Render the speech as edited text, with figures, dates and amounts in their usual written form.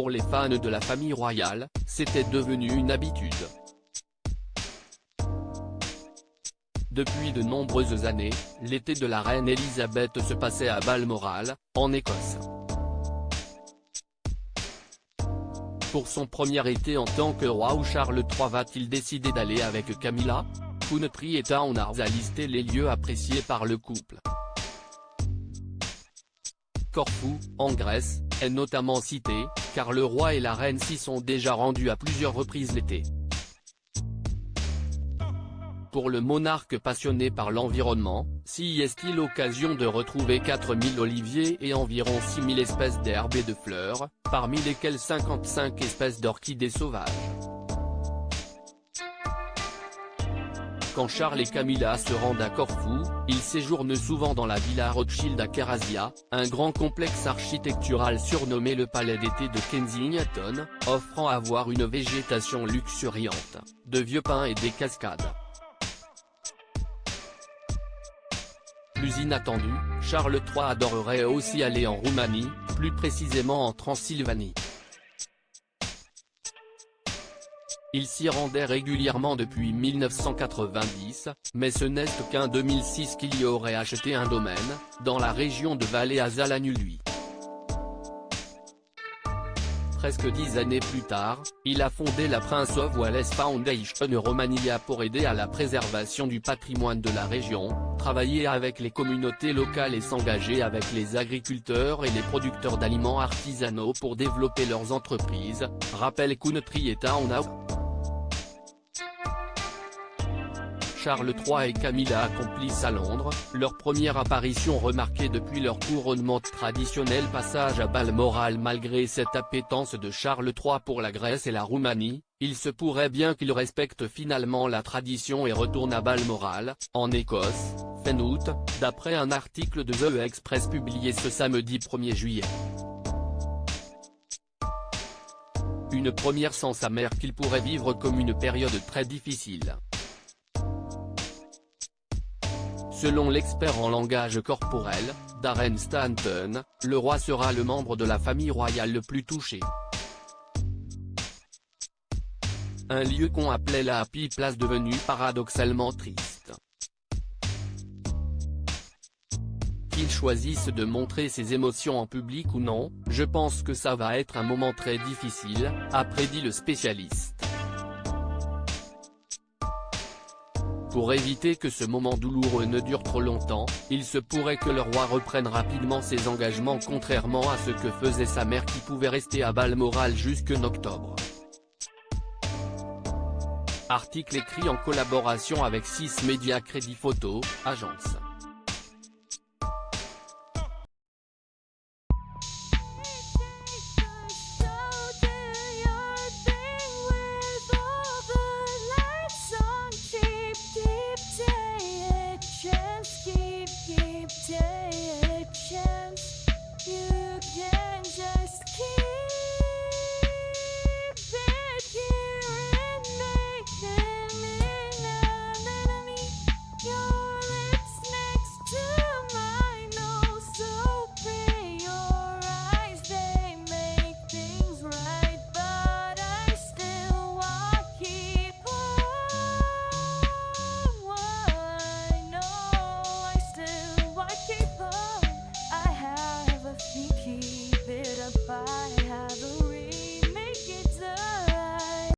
pour les fans de la famille royale, c'était devenu une habitude. Depuis de nombreuses années, l'été de la reine Elisabeth se passait à Balmoral, en Écosse. Pour son premier été en tant que roi, où Charles III va-t-il décider d'aller avec Camilla? Country Town a listé les lieux appréciés par le couple. Corfou, en Grèce, est notamment cité, car le roi et la reine s'y sont déjà rendus à plusieurs reprises l'été. Pour le monarque passionné par l'environnement, s'y est-il l'occasion de retrouver 4000 oliviers et environ 6000 espèces d'herbes et de fleurs, parmi lesquelles 55 espèces d'orchidées sauvages. Quand Charles et Camilla se rendent à Corfou, ils séjournent souvent dans la villa Rothschild à Kerasia, un grand complexe architectural surnommé le Palais d'été de Kensington, offrant à voir une végétation luxuriante, de vieux pins et des cascades. Plus inattendu, Charles III adorerait aussi aller en Roumanie, plus précisément en Transylvanie. Il s'y rendait régulièrement depuis 1990, mais ce n'est qu'en 2006 qu'il y aurait acheté un domaine, dans la région de Valle à Zalanului. Presque 10 années plus tard, il a fondé la Prince of Wales Foundation Romania pour aider à la préservation du patrimoine de la région, travailler avec les communautés locales et s'engager avec les agriculteurs et les producteurs d'aliments artisanaux pour développer leurs entreprises, rappelle Country Town. Charles III et Camilla accomplissent à Londres, leur première apparition remarquée depuis leur couronnement traditionnel passage à Balmoral. Malgré cette appétence de Charles III pour la Grèce et la Roumanie, il se pourrait bien qu'il respecte finalement la tradition et retourne à Balmoral, en Écosse, fin août, d'après un article de The Express publié ce samedi 1er juillet. Une première sans sa mère qu'il pourrait vivre comme une période très difficile. Selon l'expert en langage corporel, Darren Stanton, le roi sera le membre de la famille royale le plus touché. Un lieu qu'on appelait la Happy Place devenu paradoxalement triste. Qu'il choisisse de montrer ses émotions en public ou non, je pense que ça va être un moment très difficile, a prédit le spécialiste. Pour éviter que ce moment douloureux ne dure trop longtemps, il se pourrait que le roi reprenne rapidement ses engagements contrairement à ce que faisait sa mère qui pouvait rester à Balmoral jusqu'en octobre. Article écrit en collaboration avec 6 Médias Crédit Photo, agence.